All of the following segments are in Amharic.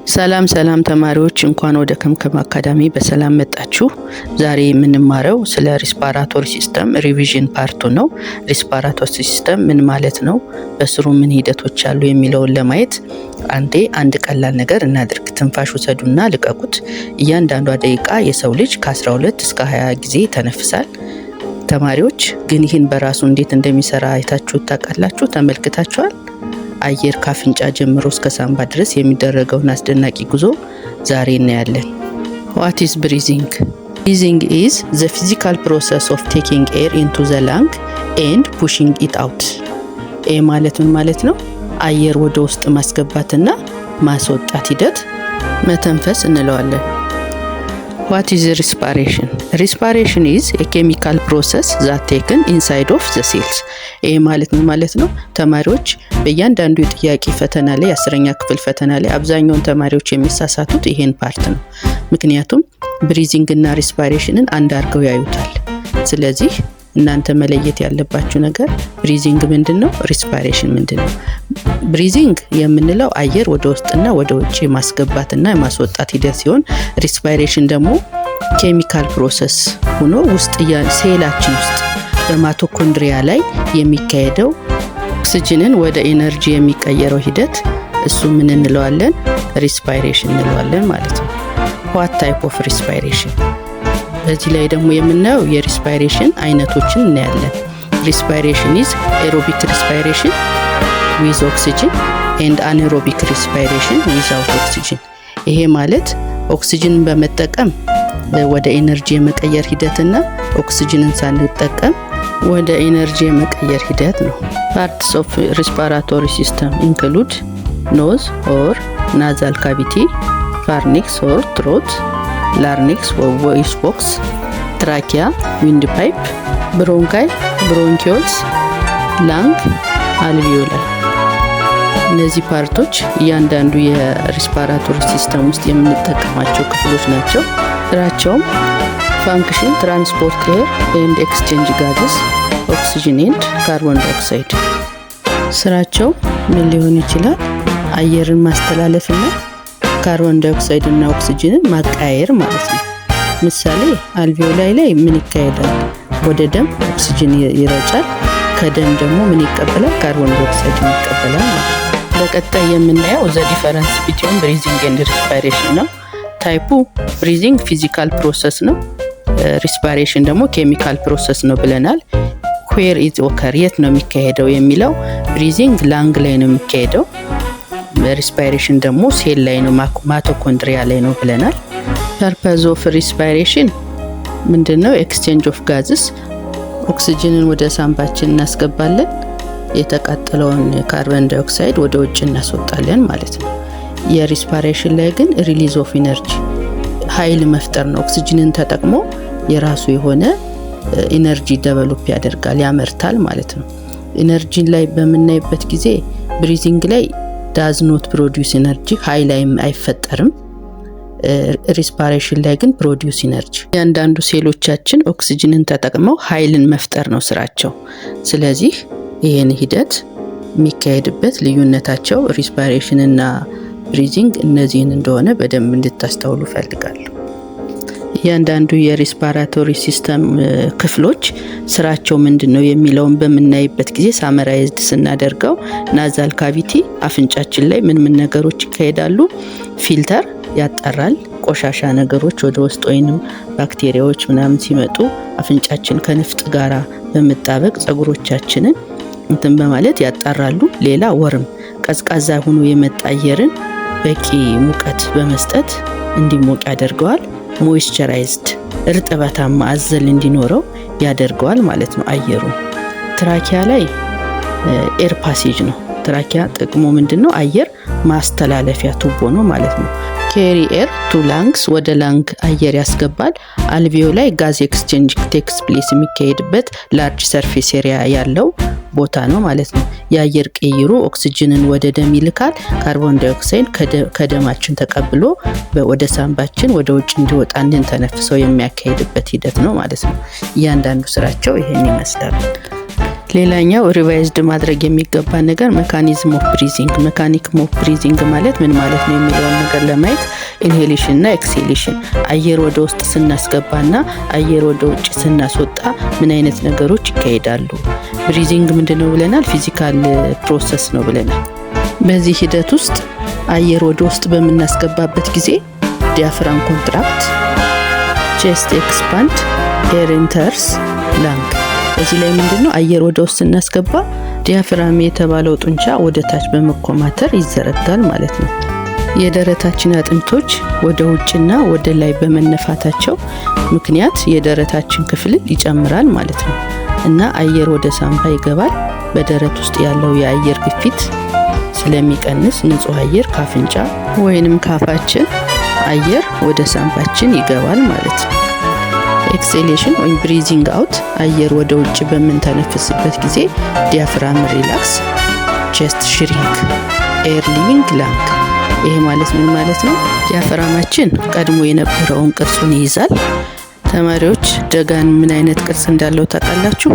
ሰላም ተማሪዎች እንኳን ወደ ከምከም አካዳሚ በሰላም መጣችሁ። ዛሬ የምንማረው ስለ ሪስፓራቶሪ ሲስተም ሪቪዥን ፓርቱ ነው። ሪስፓራቶሪ ሲስተም ምን ማለት ነው፣ በስሩ ምን ሂደቶች አሉ የሚለውን ለማየት አንድ ቀላል ነገር እናድርግ። ትንፋሽ ውሰዱና ልቀቁት። እያንዳንዷ ደቂቃ የሰው ልጅ ከ12 እስከ 20 ጊዜ ተነፍሳል። ተማሪዎች ግን ይህን በራሱ እንዴት እንደሚሰራ አይታችሁ ታውቃላችሁ? ተመልክታችኋል? አየር ካፍንጫ ጀምሮ እስከ ሳምባ ድረስ የሚደረገውን አስደናቂ ጉዞ ዛሬ እናያለን። What is breathing? Breathing is the physical process of taking air into the lung and pushing it out. ማለት ምን ማለት ነው? አየር ወደ ውስጥ ማስገባትና ማስወጣት ሂደት መተንፈስ እንለዋለን። What is respiration? Respiration is a chemical process that taken inside of the cells. ማለት ምን ማለት ነው? ተማሪዎች በእያንዳንዱ የጥያቄ ፈተና ላይ 10ኛ ክፍል ፈተና ላይ አብዛኛውን ተማሪዎች የሚሳሳቱት ይሄን ፓርት ነው። ምክንያቱም ብሪዚንግ እና ሪስፓይሬሽንን አንድ አድርገው ያዩታል። ስለዚህ እናንተ መለየት ያለባችሁ ነገር ብሪዚንግ ምንድነው፣ ሪስፓይሬሽን ምንድነው? ብሪዚንግ የምንለው አየር ወደ ውስጥና ወደ ውጪ ማስገባትና ማስወጣት ሂደት ሲሆን፣ ሪስፓይሬሽን ደግሞ ኬሚካል ፕሮሰስ ሆኖ ውስጥ ሴላችን ውስጥ በማይቶኮንድሪያ ላይ የሚካሄደው ኦክሲጅንን ወደ ኤነርጂ የሚቀየረው ሂደት እሱ ምን እንለዋለን? ሪስፓይሬሽን እንለዋለን ማለት ነው። What type of respiration? በዚህ ላይ ደግሞ የምናየው የሪስፓይሬሽን አይነቶችን እናያለን። ሪስፓይሬሽን is aerobic respiration with oxygen and anaerobic respiration without oxygen። ይሄ ማለት ኦክሲጅንን በመጠቀም ወደ ኤነርጂ የመቀየር ሂደትና ኦክሲጅንን ሳንጠቀም ወደ ኤነርጂ የመቀየር ሂደት ነው። Parts of respiratory system include nose or nasal cavity, pharynx or throat, larynx or voice box, trachea, windpipe, bronchi, bronchioles, lung, alveoli። እነዚህ ፓርቶች እያንዳንዱ የሪስፓራቶሪ ሲስተም ውስጥ የምንጠቀማቸው ክፍሎች ናቸው። ስራቸውም ፋንክሽን ትራንስፖርት ኤር ኤንድ ኤክስቼንጅ ጋዝስ ኦክሲጅን ኤንድ ካርቦን ዳይኦክሳይድ። ስራቸው ምን ሊሆን ይችላል? አየርን ማስተላለፍና ካርቦን ዳይኦክሳይድ እና ኦክሲጅንን ማቀያየር ማለት ነው። ምሳሌ አልቬኦላይ ላይ ምን ይካሄዳል? ወደ ደም ኦክሲጅን ይረጫል፣ ከደም ደግሞ ምን ይቀበላል? ካርቦን ዳይኦክሳይድ ይቀበላል ማለት ነው። በቀጣይ የምናየው ዘ ዲፈረንስ ቢትዊን ብሪዚንግ ኤንድ ሪስፓይሬሽን ነው። ታይፑ ብሪዚንግ ፊዚካል ፕሮሰስ ነው፣ ሪስፓይሬሽን ደግሞ ኬሚካል ፕሮሰስ ነው ብለናል። ዌር ኢዝ ኦከር የት ነው የሚካሄደው የሚለው ብሪዚንግ ላንግ ላይ ነው የሚካሄደው፣ ሪስፓይሬሽን ደግሞ ሴል ላይ ነው ማይቶኮንድሪያ ላይ ነው ብለናል። ፐርፐዝ ኦፍ ሪስፓይሬሽን ምንድነው? ኤክስቼንጅ ኦፍ ጋዝስ ኦክሲጅንን ወደ ሳምባችን እናስገባለን፣ የተቃጠለውን ካርቦን ዳይኦክሳይድ ወደ ውጭ እናስወጣለን ማለት ነው። የሪስፓይሬሽን ላይ ግን ሪሊዝ ኦፍ ኢነርጂ ኃይል መፍጠር ነው። ኦክሲጅንን ተጠቅሞ የራሱ የሆነ ኢነርጂ ዴቨሎፕ ያደርጋል፣ ያመርታል ማለት ነው። ኢነርጂን ላይ በምናይበት ጊዜ ብሪዚንግ ላይ ዳዝ ኖት ፕሮዲዩስ ኢነርጂ ኃይል አይፈጠርም። ሪስፓይሬሽን ላይ ግን ፕሮዲዩስ ኢነርጂ። እያንዳንዱ ሴሎቻችን ኦክሲጅንን ተጠቅመው ኃይልን መፍጠር ነው ስራቸው። ስለዚህ ይሄን ሂደት የሚካሄድበት ልዩነታቸው ሪስፓይሬሽን እና ብሪዚንግ እነዚህን እንደሆነ በደንብ እንድታስተውሉ ፈልጋለሁ። እያንዳንዱ የሪስፓራቶሪ ሲስተም ክፍሎች ስራቸው ምንድነው የሚለውን በምናይበት ጊዜ ሳመራይዝድ ስናደርገው ናዛል ካቪቲ አፍንጫችን ላይ ምን ነገሮች ይካሄዳሉ? ፊልተር ያጣራል። ቆሻሻ ነገሮች ወደ ውስጥ ወይንም ባክቴሪያዎች ምናምን ሲመጡ አፍንጫችን ከንፍጥ ጋራ በመጣበቅ ጸጉሮቻችንን እንትን በማለት ያጣራሉ። ሌላ ወርም ቀዝቃዛ ሆኖ የመጣ አየርን በቂ ሙቀት በመስጠት እንዲሞቅ ያደርገዋል። ሞይስቸራይዝድ እርጥበታማ አዘል እንዲኖረው ያደርገዋል ማለት ነው አየሩ። ትራኪያ ላይ ኤር ፓሴጅ ነው። ትራኪያ ጥቅሙ ምንድነው? አየር ማስተላለፊያ ቱቦ ነው ማለት ነው። ኬሪ ኤር ቱ ላንግስ ወደ ላንግ አየር ያስገባል። አልቬኦላይ ጋዝ ኤክስቼንጅ ቴክስ ፕሌስ የሚካሄድበት ላርጅ ሰርፌስ ኤሪያ ያለው ቦታ ነው ማለት ነው። የአየር ቅይሩ ኦክሲጅንን ወደ ደም ይልካል። ካርቦን ዳይኦክሳይድ ከደማችን ተቀብሎ ወደ ሳምባችን ወደ ውጭ እንዲወጣ እንድንተነፍሰው የሚያካሂድበት ሂደት ነው ማለት ነው። እያንዳንዱ ስራቸው ይሄን ይመስላል። ሌላኛው ሪቫይዝድ ማድረግ የሚገባ ነገር ሜካኒዝም ኦፍ ብሪዚንግ። ሜካኒዝም ኦፍ ብሪዚንግ ማለት ምን ማለት ነው የሚለውን ነገር ለማየት ኢንሄሌሽን እና ኤክስሄሌሽን፣ አየር ወደ ውስጥ ስናስገባና አየር ወደ ውጭ ስናስወጣ ምን አይነት ነገሮች ይካሄዳሉ። ብሪዚንግ ምንድነው ብለናል? ፊዚካል ፕሮሰስ ነው ብለናል። በዚህ ሂደት ውስጥ አየር ወደ ውስጥ በምናስገባበት ጊዜ ዲያፍራም ኮንትራክት፣ ቼስት ኤክስፓንድ፣ ኤር ኢንተርስ ላንግ። እዚህ ላይ ምንድነው አየር ወደ ውስጥ ስናስገባ ዲያፍራም የተባለው ጡንቻ ወደ ታች በመኮማተር ይዘረጋል ማለት ነው። የደረታችን አጥንቶች ወደ ውጭና ወደ ላይ በመነፋታቸው ምክንያት የደረታችን ክፍል ይጨምራል ማለት ነው እና አየር ወደ ሳምባ ይገባል። በደረት ውስጥ ያለው የአየር ግፊት ስለሚቀንስ ንጹህ አየር ካፍንጫ ወይንም ካፋችን አየር ወደ ሳምባችን ይገባል ማለት ነው። ኤክስሄሌሽን ወይም ብሪዚንግ አውት፣ አየር ወደ ውጭ በምንተነፍስበት ጊዜ ዲያፍራም ሪላክስ፣ ቼስት ሽሪንክ፣ ኤር ሊቪንግ ላንግ። ይሄ ማለት ምን ማለት ነው? ዲያፍራማችን ቀድሞ የነበረውን ቅርጹን ይይዛል። ተማሪዎች ደጋን ምን አይነት ቅርጽ እንዳለው ታውቃላችሁ?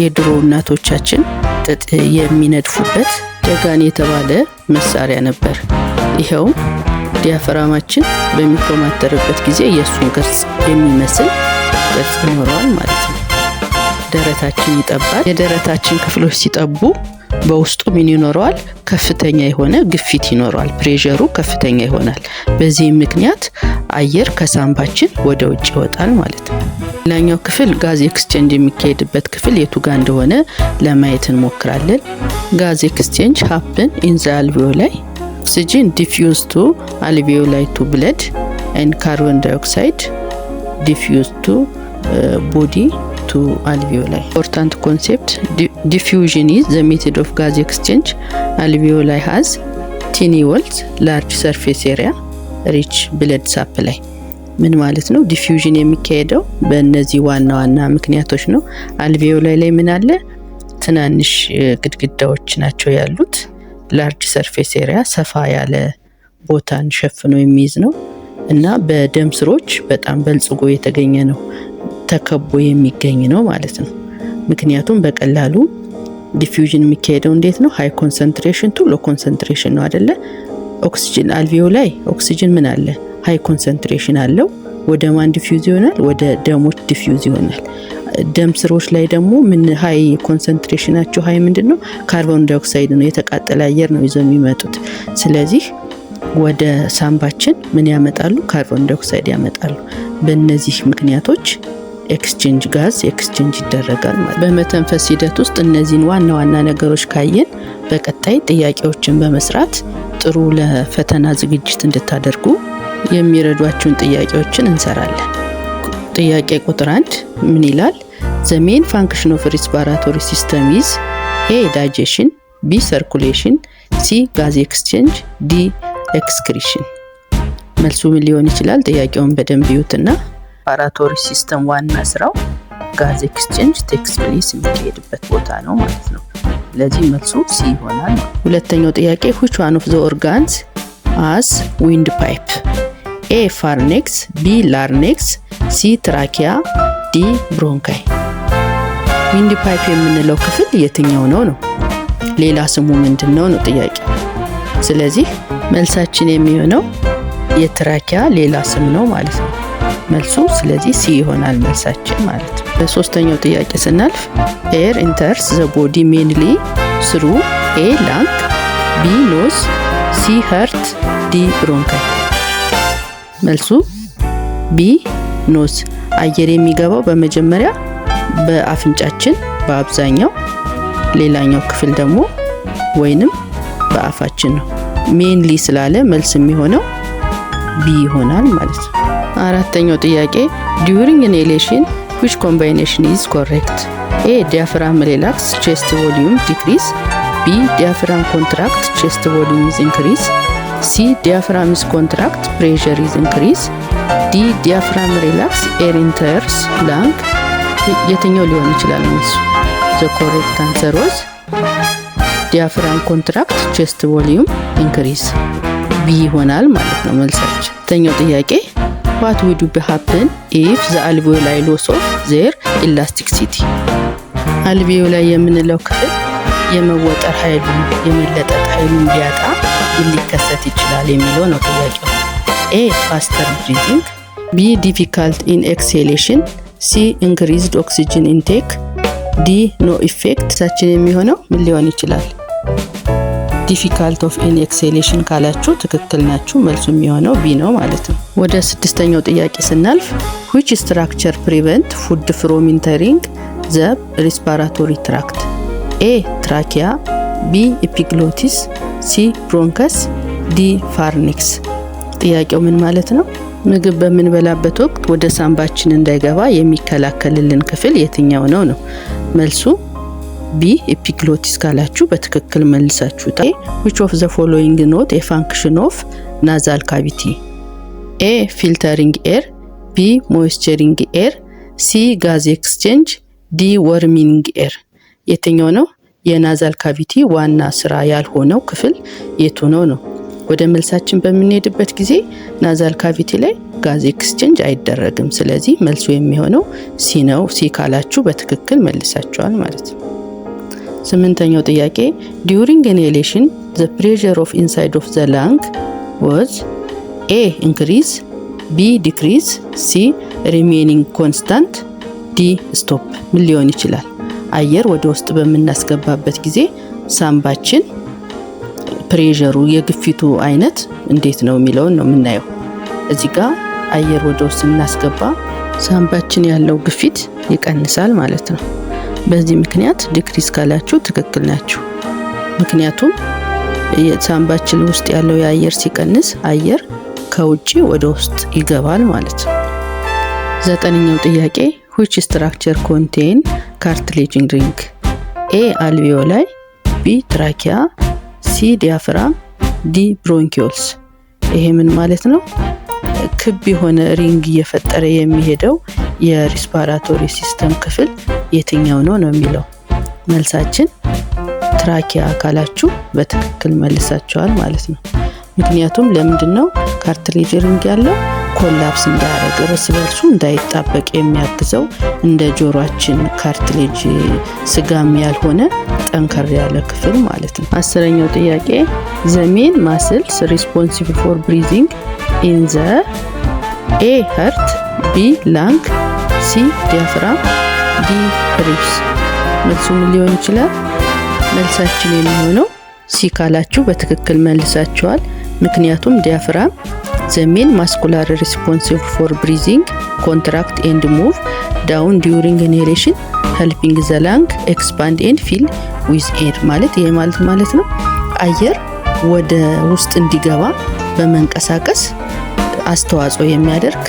የድሮ እናቶቻችን ጥጥ የሚነድፉበት ደጋን የተባለ መሳሪያ ነበር። ይሄው ዲያፍራማችን በሚኮማተርበት ጊዜ የሱን ቅርጽ የሚመስል ቅርጽ ይኖረዋል ማለት ነው። ደረታችን ይጠባል። የደረታችን ክፍሎች ሲጠቡ በውስጡ ምን ይኖረዋል? ከፍተኛ የሆነ ግፊት ይኖረዋል። ፕሬሸሩ ከፍተኛ ይሆናል። በዚህ ምክንያት አየር ከሳምባችን ወደ ውጭ ይወጣል ማለት ነው። ሌላኛው ክፍል ጋዝ ኤክስቼንጅ የሚካሄድበት ክፍል የቱ ጋር እንደሆነ ለማየት እንሞክራለን። ጋዝ ኤክስቼንጅ ሃፕን ኢን ዘ አልቬኦላይ። ኦክሲጅን ዲፊውዝ ቱ አልቬኦላይ ቱ ብለድ ኤንድ ካርቦን ዳይኦክሳይድ ዲፊውዝ ቱ ቦዲ to alveoli. Important concept, diffusion is the method of gas exchange. Alveoli has tiny walls, large surface area, rich blood supply. ምን ማለት ነው? ዲፊውዥን የሚካሄደው በእነዚህ ዋና ዋና ምክንያቶች ነው። አልቬኦላይ ላይ ምን አለ? ትናንሽ ግድግዳዎች ናቸው ያሉት። ላርጅ ሰርፌስ ኤሪያ፣ ሰፋ ያለ ቦታን ሸፍኖ የሚይዝ ነው እና በደም ስሮች በጣም በልጽጎ የተገኘ ነው፣ ተከቦ የሚገኝ ነው ማለት ነው። ምክንያቱም በቀላሉ ዲፊውዥን የሚካሄደው እንዴት ነው? ሃይ ኮንሰንትሬሽን ቱ ሎ ኮንሰንትሬሽን ነው አይደለ? ኦክሲጅን አልቬኦላይ ኦክሲጅን ምን አለ? ሃይ ኮንሰንትሬሽን አለው። ወደ ማን ዲፊውዝ ይሆናል? ወደ ደሞች ዲፊውዝ ይሆናል። ደም ስሮች ላይ ደግሞ ምን ሃይ ኮንሰንትሬሽናቸው ሃይ ምንድነው? ካርቦን ዳይኦክሳይድ ነው፣ የተቃጠለ አየር ነው ይዘው የሚመጡት። ስለዚህ ወደ ሳምባችን ምን ያመጣሉ? ካርቦን ዳይኦክሳይድ ያመጣሉ። በእነዚህ ምክንያቶች ኤክስቼንጅ ጋዝ ኤክስቼንጅ ይደረጋል ማለት። በመተንፈስ ሂደት ውስጥ እነዚህን ዋና ዋና ነገሮች ካየን በቀጣይ ጥያቄዎችን በመስራት ጥሩ ለፈተና ዝግጅት እንድታደርጉ የሚረዷችሁን ጥያቄዎችን እንሰራለን። ጥያቄ ቁጥር 1 ምን ይላል? The main function of respiratory system is A. digestion, B. circulation, C. gas exchange, D. excretion። መልሱ ምን ሊሆን ይችላል? ጥያቄውን በደንብ ይዩትና ሪስፓራቶሪ ሲስተም ዋና ስራው ጋዝ ኤክስቼንጅ ቴክስ ፕሌስ የሚካሄድበት ቦታ ነው ማለት ነው። ለዚህ መልሱ ሲ ይሆናል። ሁለተኛው ጥያቄ which one of the organs has windpipe? A. pharynx, B. larynx, C. trachea, D. bronchi። ዊንድፓይፕ የምንለው ክፍል የትኛው ነው? ሌላ ስሙ ምንድነው ነው ጥያቄ። ስለዚህ መልሳችን የሚሆነው የትራኪያ ሌላ ስም ነው ማለት ነው መልሱ። ስለዚህ ሲ ይሆናል መልሳችን ማለት ነው። በሶስተኛው ጥያቄ ስናልፍ ኤር ኢንተርስ ዘ ቦዲ ሜንሊ ስሩ ኤ ላንግ፣ ቢ ኖዝ፣ ሲ ሀርት፣ ዲ ብሮንካይ። መልሱ ቢ ኖዝ። አየር የሚገባው በመጀመሪያ በአፍንጫችን በአብዛኛው፣ ሌላኛው ክፍል ደግሞ ወይንም በአፋችን ነው። ሜንሊ ስላለ መልስ የሚሆነው ቢ ይሆናል ማለት ነው። አራተኛው ጥያቄ during inhalation which combination is correct? A. diaphragm relax, chest volume decrease, B. diaphragm contract, chest volume is increase, C. diaphragm is contract, pressure is increase, D. diaphragm relax, air enters lung። የትኛው ሊሆን ይችላል መልሱ? The correct answer was diaphragm contract, chest volume increase። ቢ ይሆናል ማለት ነው መልሳችን። ተኛው ጥያቄ what would happen if the alveoli loss of their elasticity? አልቬዮላይ የምንለው ክፍል የመወጠር ኃይሉን የመለጠጥ ኃይሉን ቢያጣ ምን ሊከሰት ይችላል የሚለው ነው ጥያቄው። ኤ ፋስተር ብሪዚንግ፣ ቢ ዲፊካልት ኢን ኤክሴሌሽን፣ ሲ ኢንክሪዝድ ኦክሲጅን ኢንቴክ፣ ዲ ኖ ኢፌክት። ሳችን የሚሆነው ምን ሊሆን ይችላል? ዲፊካልት ኦፍ ኢን ኤክሴሌሽን ካላችሁ ትክክል ናችሁ። መልሱ የሚሆነው ቢ ነው ማለት ነው። ወደ ስድስተኛው ጥያቄ ስናልፍ which structure prevent food from entering the respiratory tract? ኤ ትራኪያ፣ ቢ ኤፒግሎቲስ፣ ሲ ብሮንከስ፣ ዲ ፋርኒክስ። ጥያቄው ምን ማለት ነው? ምግብ በምንበላበት ወቅት ወደ ሳምባችን እንዳይገባ የሚከላከልልን ክፍል የትኛው ነው ነው? መልሱ ቢ ኤፒግሎቲስ ካላችሁ በትክክል መልሳችሁታል። which of the following not a function of nasal cavity? ኤ filtering air፣ ቢ moisturizing air፣ ሲ gas exchange፣ ዲ warming air። የትኛው ነው የናዛል ካቪቲ ዋና ስራ ያልሆነው ክፍል የቱ ነው ነው? ወደ መልሳችን በምንሄድበት ጊዜ ናዛል ካቪቲ ላይ ጋዝ ኤክስቼንጅ አይደረግም። ስለዚህ መልሱ የሚሆነው ሲ ነው። ሲ ካላችሁ በትክክል መልሳችኋል ማለት ነው። ስምንተኛው ጥያቄ during inhalation the pressure of inside of the lung was A increase፣ B decrease፣ C remaining constant፣ D stop። ምን ሊሆን ይችላል? አየር ወደ ውስጥ በምናስገባበት ጊዜ ሳምባችን ፕሬሸሩ የግፊቱ አይነት እንዴት ነው የሚለውን ነው የምናየው። እዚህ ጋር አየር ወደ ውስጥ ስናስገባ ሳምባችን ያለው ግፊት ይቀንሳል ማለት ነው። በዚህ ምክንያት ዲክሪስ ካላችሁ ትክክል ናችሁ። ምክንያቱም ሳምባችን ውስጥ ያለው የአየር ሲቀንስ አየር ከውጪ ወደ ውስጥ ይገባል ማለት ነው። ዘጠነኛው ጥያቄ which structure contain cartilage ring? A alveoli፣ B trachea፣ C diaphragm፣ D bronchioles። ይሄ ምን ማለት ነው? ክብ የሆነ ሪንግ እየፈጠረ የሚሄደው የሪስፓራቶሪ ሲስተም ክፍል የትኛው ነው ነው የሚለው። መልሳችን ትራኪያ ካላችሁ በትክክል መልሳችኋል ማለት ነው። ምክንያቱም ለምንድነው ካርትሌጅ ሪንግ ያለው? ኮላፕስ እንዳያደርግ እርስ በርሱ እንዳይጣበቅ የሚያግዘው እንደ ጆሮአችን ካርትሌጅ ስጋም ያልሆነ ጠንከር ያለ ክፍል ማለት ነው። አስረኛው ጥያቄ the main muscles responsible for breathing in the A heart፣ B lung፣ C diaphragm፣ D ribs። መልሱ ምን ሊሆን ይችላል? መልሳችን የሚሆነው ሲ ካላችሁ በትክክል መልሳችኋል። ምክንያቱም ዲያፍራም the main muscular responsible for breathing contract and move down during inhalation helping the lung expand and fill with air። ማለት ይሄ ማለት ነው አየር ወደ ውስጥ እንዲገባ በመንቀሳቀስ አስተዋጽኦ የሚያደርግ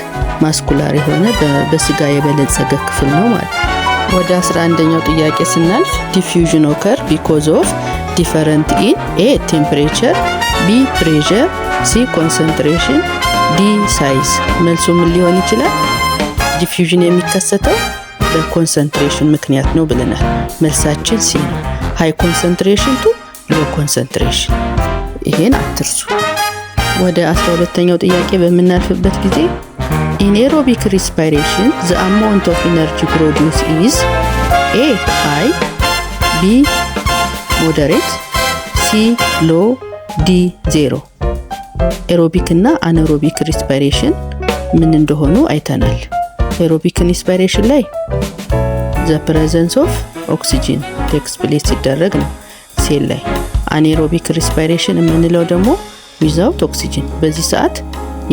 ማስኩላር የሆነ በስጋ የበለጸገ ክፍል ነው ማለት ነው። ወደ 11ኛው ጥያቄ ስናልፍ diffusion occur because of different in A temperature፣ B pressure፣ C concentration፣ D size። መልሱ ምን ሊሆን ይችላል? ዲፊውዥን የሚከሰተው በኮንሰንትሬሽን ምክንያት ነው ብለናል። መልሳችን ሲ ነው። ሃይ ኮንሰንትሬሽን ቱ ሎ ኮንሰንትሬሽን። ይሄን አትርሱ። ወደ 12ኛው ጥያቄ በምናልፍበት ጊዜ in aerobic respiration the amount of energy produced is A high፣ B moderate፣ C low፣ D zero። ኤሮቢክ እና አናሮቢክ ሪስፓይሬሽን ምን እንደሆኑ አይተናል። ኤሮቢክ ሪስፓይሬሽን ላይ the presence of oxygen takes place ሲደረግ ነው ሴል ላይ። አናሮቢክ ሪስፓይሬሽን የምንለው ደግሞ without oxygen በዚህ ሰዓት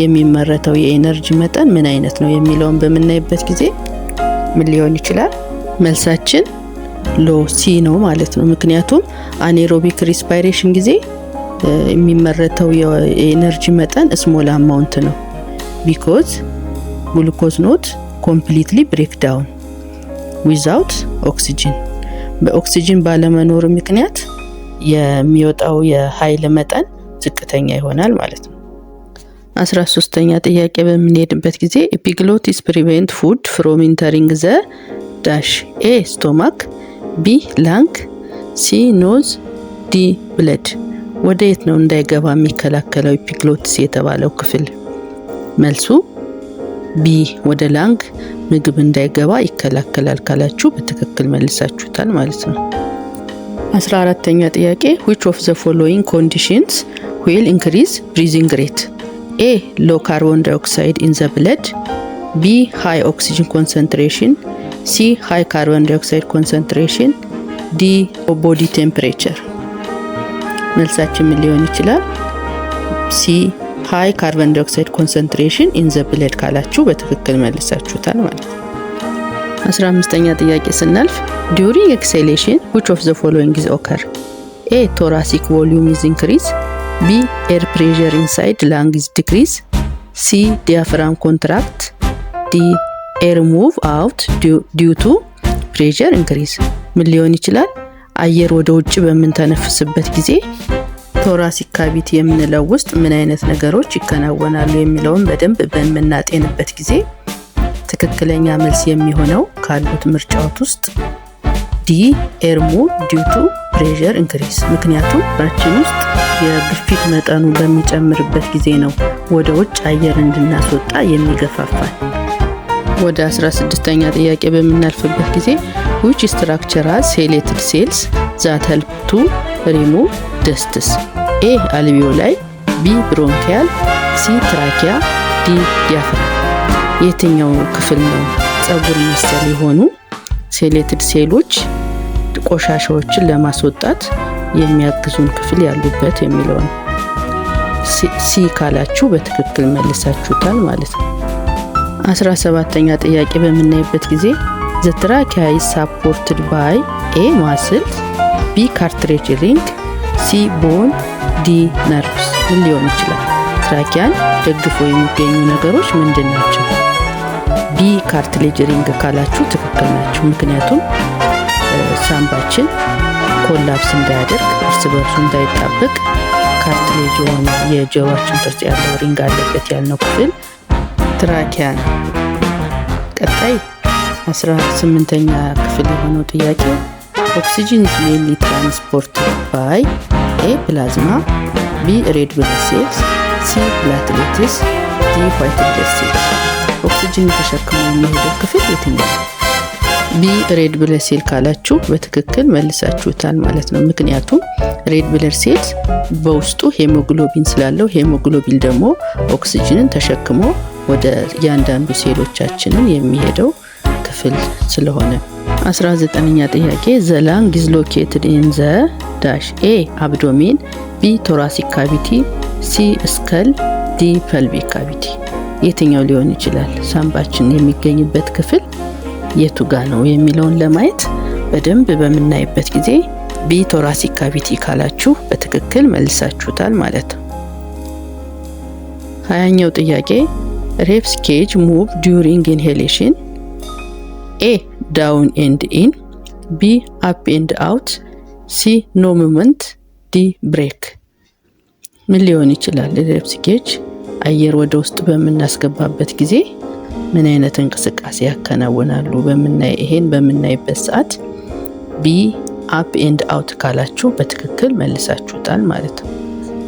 የሚመረተው የኤነርጂ መጠን ምን አይነት ነው የሚለውን በምናይበት ጊዜ ምን ሊሆን ይችላል? መልሳችን ሎ ሲ ነው ማለት ነው። ምክንያቱም አናሮቢክ ሪስፓይሬሽን ጊዜ የሚመረተው የኤነርጂ መጠን ስሞል አማውንት ነው because glucose not completely break down without oxygen። በኦክሲጅን ባለመኖር ምክንያት የሚወጣው የኃይል መጠን ዝቅተኛ ይሆናል ማለት ነው። 13ኛ ጥያቄ በምንሄድበት ጊዜ epiglottis prevent food from entering the dash A stomach፣ B lung፣ C nose፣ D blood። ወደ የት ነው እንዳይገባ የሚከላከለው epiglottis የተባለው ክፍል? መልሱ ቢ ወደ ላንግ ምግብ እንዳይገባ ይከላከላል ካላችሁ በትክክል በትክክል መልሳችሁታል ማለት ነው። 14ኛ ጥያቄ which of the following conditions will increase breathing rate? A. low carbon dioxide in the blood, B. high oxygen concentration, C. high carbon dioxide concentration, D. body temperature። መልሳችን ምን ሊሆን ይችላል? C. high carbon dioxide concentration in the blood ካላችሁ በትክክል መልሳችሁታል ማለት ነው። 15ኛ ጥያቄ ስናልፍ during exhalation which of the following is occur? A. thoracic volume is increase, B. air pressure inside lung is decrease, C. diaphragm contract, D. air move out due to pressure increase። ምን ሊሆን ይችላል? አየር ወደ ውጭ በምንተነፍስበት ጊዜ ቶራሲክ ካቪቲ የምንለው ውስጥ ምን አይነት ነገሮች ይከናወናሉ የሚለውን በደንብ በመናጤንበት ጊዜ ትክክለኛ መልስ የሚሆነው ካሉት ምርጫዎች ውስጥ ዲ ኤር ሙቭ ዲው ቱ ፕሬሸር ኢንክሪዝ። ምክንያቱም ባችን ውስጥ የግፊት መጠኑ በሚጨምርበት ጊዜ ነው ወደ ውጭ አየር እንድናስወጣ የሚገፋፋል። ወደ 16ኛ ጥያቄ በመናልፍበት ጊዜ which structure has ciliated cells that help to remove dusts? A. alveoli, B. bronchial, C. trachea, D. diaphragm። የትኛው ክፍል ነው ጸጉር መሰል የሆኑ ሴሌትድ ሴሎች ቆሻሻዎችን ለማስወጣት የሚያግዙን ክፍል ያሉበት የሚለው ነው። ሲ ካላችሁ በትክክል መልሳችሁታል ማለት ነው። 17ኛ ጥያቄ በመናይበት ጊዜ the trachea is supported by A. muscles, B. cartilage ring, C. bone, D. nerves። ምን ሊሆን ይችላል? ትራኪያን ደግፎ የሚገኙ ነገሮች ምንድን ናቸው? ቢ ካርትሌጅ ሪንግ ካላችሁ ትክክል ናችሁ። ምክንያቱም ሳምባችን ኮላፕስ እንዳያደርግ እርስ በርሱ እንዳይጣበቅ ካርትሌጅ የሆነ የጀርባችን ቅርጽ ያለው ሪንግ አለበት ያልነው ክፍል ትራኪያ ነው። ቀጣይ 18ኛ ክፍል የሆነው ጥያቄ ኦክሲጅን is mainly transported by A. plasma, B. red blood cells, C. platelets, D. white blood cells። ኦክሲጅን ተሸክሞ የሚሄደው ክፍል የትኛው? ቢ ሬድ ብለድ ሴል ካላችሁ በትክክል መልሳችሁታል ማለት ነው። ምክንያቱም ሬድ ብለድ ሴልስ በውስጡ ሄሞግሎቢን ስላለው ሄሞግሎቢን ደግሞ ኦክሲጅንን ተሸክሞ ወደ ያንዳንዱ ሴሎቻችንን የሚሄደው ክፍል ስለሆነ። 19ኛ ጥያቄ the lung is located in the dash A. abdomen, B. thoracic cavity, C. skull, D. pelvic cavity። የትኛው ሊሆን ይችላል? ሳምባችን የሚገኝበት ክፍል የቱ ጋር ነው የሚለውን ለማየት በደንብ በመናይበት ጊዜ ቢ ቶራሲክ ካቪቲ ካላችሁ በትክክል መልሳችሁታል ማለት ነው። 20ኛው ጥያቄ ሬፕስ ኬጅ ሙቭ ዱሪንግ ኢንሄሌሽን ኤ ዳውን ኤንድ ኢን፣ ቢ አፕ ኤንድ አውት፣ ሲ ኖ ሙቭመንት፣ ዲ ብሬክ። ምን ሊሆን ይችላል? ሬፕስ ኬጅ አየር ወደ ውስጥ በምናስገባበት ጊዜ ምን አይነት እንቅስቃሴ ያከናውናሉ? ይሄን በምናይበት ሰዓት ቢ አፕ ኤንድ አውት ካላችሁ በትክክል መልሳችሁታል ማለት ነው።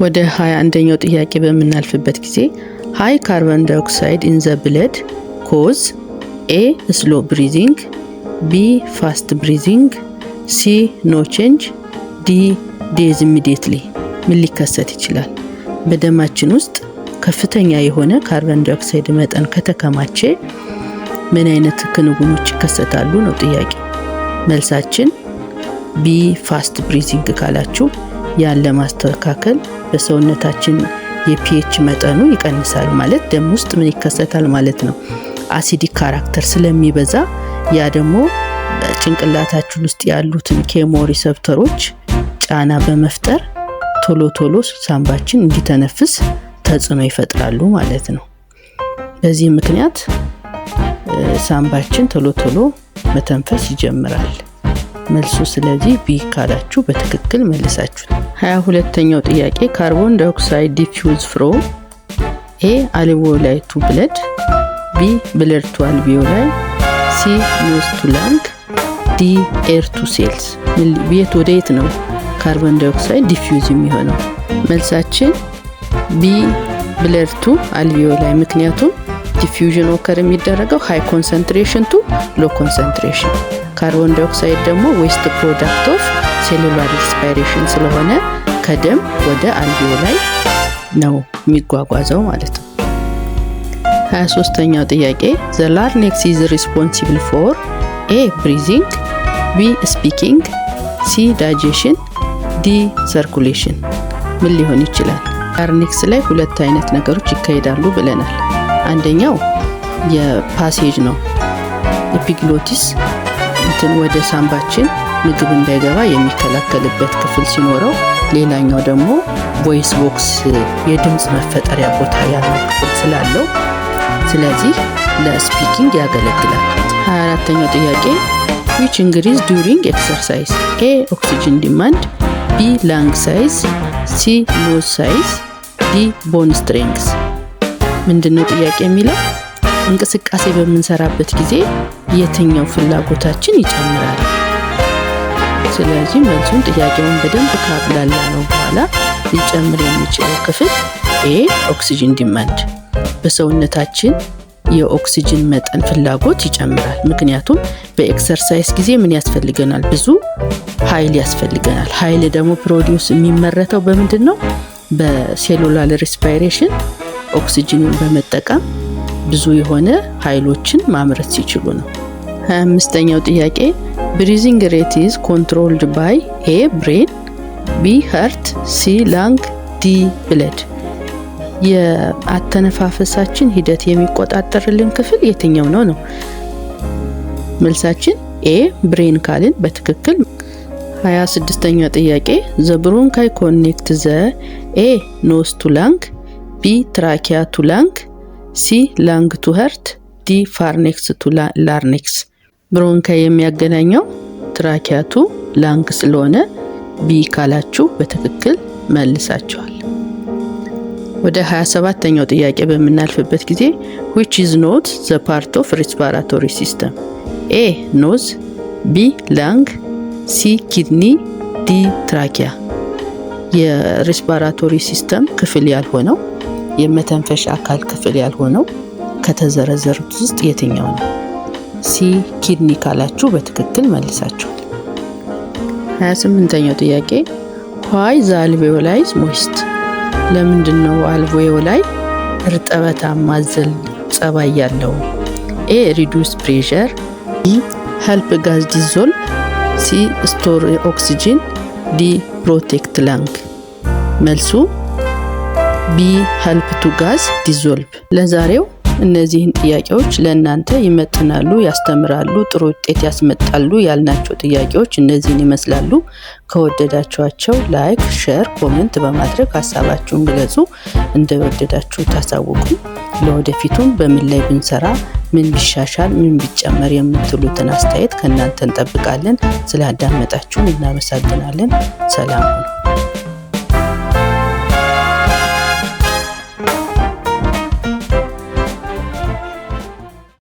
ወደ 21ኛው ጥያቄ በምናልፍበት ጊዜ ሃይ ካርቦን ዳይኦክሳይድ ኢን ዘ ብለድ ኮዝ ኤ ስሎ ብሪዚንግ፣ ቢ ፋስት ብሪዚንግ፣ ሲ ኖ ቼንጅ፣ ዲ ዴዝ ኢሚዲየትሊ። ምን ሊከሰት ይችላል? በደማችን ውስጥ ከፍተኛ የሆነ ካርቦን ዳይኦክሳይድ መጠን ከተከማቸ ምን አይነት ክንውኖች ይከሰታሉ ነው ጥያቄ። መልሳችን ቢ ፋስት ብሪዚንግ ካላችሁ ያለ ማስተካከል በሰውነታችን የፒኤች መጠኑ ይቀንሳል ማለት ደም ውስጥ ምን ይከሰታል ማለት ነው? አሲዲክ ካራክተር ስለሚበዛ ያ ደግሞ ጭንቅላታችን ውስጥ ያሉትን ኬሞ ሪሰፕተሮች ጫና በመፍጠር ቶሎ ሳምባችን እንዲተነፍስ ተጽዕኖ ይፈጥራሉ ማለት ነው። በዚህ ምክንያት ሳምባችን ቶሎ መተንፈስ ይጀምራል። መልሱ ስለዚህ ቢ ካላችሁ በትክክል መልሳችሁ። 22ኛው ጥያቄ ካርቦን ዳይኦክሳይድ ዲፊውዝ ፍሮም ኤ አልቬኦላይ ቱ ብለድ፣ ቢ ብለድ ቱ አልቬኦላይ፣ ሲ ኖዝ ቱ ላንግ፣ ዲ ኤር ቱ ሴልስ። የት ወደ የት ነው ካርቦን ዳይኦክሳይድ ዲፊውዝ የሚሆነው? መልሳችን ቢ ብለድ ቱ አልቬኦላይ። ምክንያቱም ዲፊውዥን ኦከር የሚደረገው ሃይ ኮንሰንትሬሽን ቱ ሎ ኮንሰንትሬሽን። ካርቦን ዳይኦክሳይድ ደግሞ ዌስት ፕሮዳክት ኦፍ ሴሉላር ሪስፓይሬሽን ስለሆነ ከደም ወደ አልቬኦላይ ነው የሚጓጓዘው ማለት ነው። 23ኛው ጥያቄ ዘ ላርኔክስ ኢዝ ሪስፖንሲብል ፎር ኤ ብሪዚንግ፣ ቢ ስፒኪንግ፣ ሲ ዳይጀሽን፣ ዲ ሰርኩሌሽን። ምን ሊሆን ይችላል? ላርኔክስ ላይ ሁለት አይነት ነገሮች ይካሄዳሉ ብለናል። አንደኛው የፓሴጅ ነው፣ ኤፒግሎቲስ ወደ ሳምባችን ምግብ እንዳይገባ የሚከላከልበት ክፍል ሲኖረው፣ ሌላኛው ደግሞ ቮይስ ቦክስ የድምጽ መፈጠሪያ ቦታ ያለው ክፍል ስላለው ስለዚህ ለስፒኪንግ ያገለግላል። 24ኛው ጥያቄ which increase during exercise? A oxygen demand, B lung size, C nose size, D bone strength። ምንድነው ጥያቄ የሚለው? እንቅስቃሴ በምንሰራበት ጊዜ የትኛው ፍላጎታችን ይጨምራል? ስለዚህ መልሱን ጥያቄውን በደንብ ካብላላ ነው በኋላ ሊጨምር የሚችለው ክፍል ኤ ኦክሲጅን ዲማንድ። በሰውነታችን የኦክሲጅን መጠን ፍላጎት ይጨምራል። ምክንያቱም በኤክሰርሳይዝ ጊዜ ምን ያስፈልገናል? ብዙ ኃይል ያስፈልገናል። ኃይል ደግሞ ፕሮዲውስ የሚመረተው በምንድነው? በሴሉላር ሪስፓይሬሽን ኦክሲጅንን በመጠቀም ብዙ የሆነ ኃይሎችን ማምረት ሲችሉ ነው። 25ኛው ጥያቄ ብሪዚንግ ሬት ኢዝ ኮንትሮልድ ባይ ኤ ብሬን፣ ቢ ሃርት፣ ሲ ላንግ፣ ዲ ብለድ። የአተነፋፈሳችን ሂደት የሚቆጣጠርልን ክፍል የትኛው ነው ነው? መልሳችን ኤ ብሬን ካልን በትክክል። 26ኛው ጥያቄ ዘ ብሮንካይ ኮኔክት ዘ ኤ ኖስ ቱ ላንግ፣ ቢ ትራኪያ ቱ ላንግ፣ ሲ ላንግ ቱ ሃርት፣ ዲ ፋርኔክስ ቱ ላርኔክስ። ብሮንካይ የሚያገናኘው ትራኪያ ቱ ላንግ ስለሆነ ቢ ካላችሁ በትክክል መልሳችኋል። ወደ 27ኛው ጥያቄ በምናልፍበት ጊዜ which is not the part of respiratory system? A nose, B lung, C kidney, D trachea። የሬስፓራቶሪ ሲስተም ክፍል ያልሆነው የመተንፈሻ አካል ክፍል ያልሆነው ከተዘረዘሩት ውስጥ የትኛው ነው? ሲ ኪድኒ ካላችሁ በትክክል መልሳችኋል። 28ኛው ጥያቄ why the alveoli is moist? ለምንድነው አልቬኦላይ እርጥበታማ አዘል ጸባይ ያለው? ኤ reduce pressure፣ ቢ help gas dissolve፣ ሲ store oxygen፣ ዲ protect lung። መልሱ ቢ help to gas dissolve። ለዛሬው እነዚህን ጥያቄዎች ለእናንተ ይመጥናሉ፣ ያስተምራሉ፣ ጥሩ ውጤት ያስመጣሉ ያልናቸው ጥያቄዎች እነዚህን ይመስላሉ። ከወደዳችኋቸው ላይክ፣ ሼር፣ ኮሜንት በማድረግ ሐሳባችሁን ግለጹ። እንደወደዳችሁ ታሳውቁ። ለወደፊቱም በምን ላይ ብንሰራ ምን ቢሻሻል ምን ቢጨመር የምትሉትን አስተያየት ከእናንተ እንጠብቃለን። ስላዳመጣችሁን እናመሰግናለን። ሰላም ሁኑ።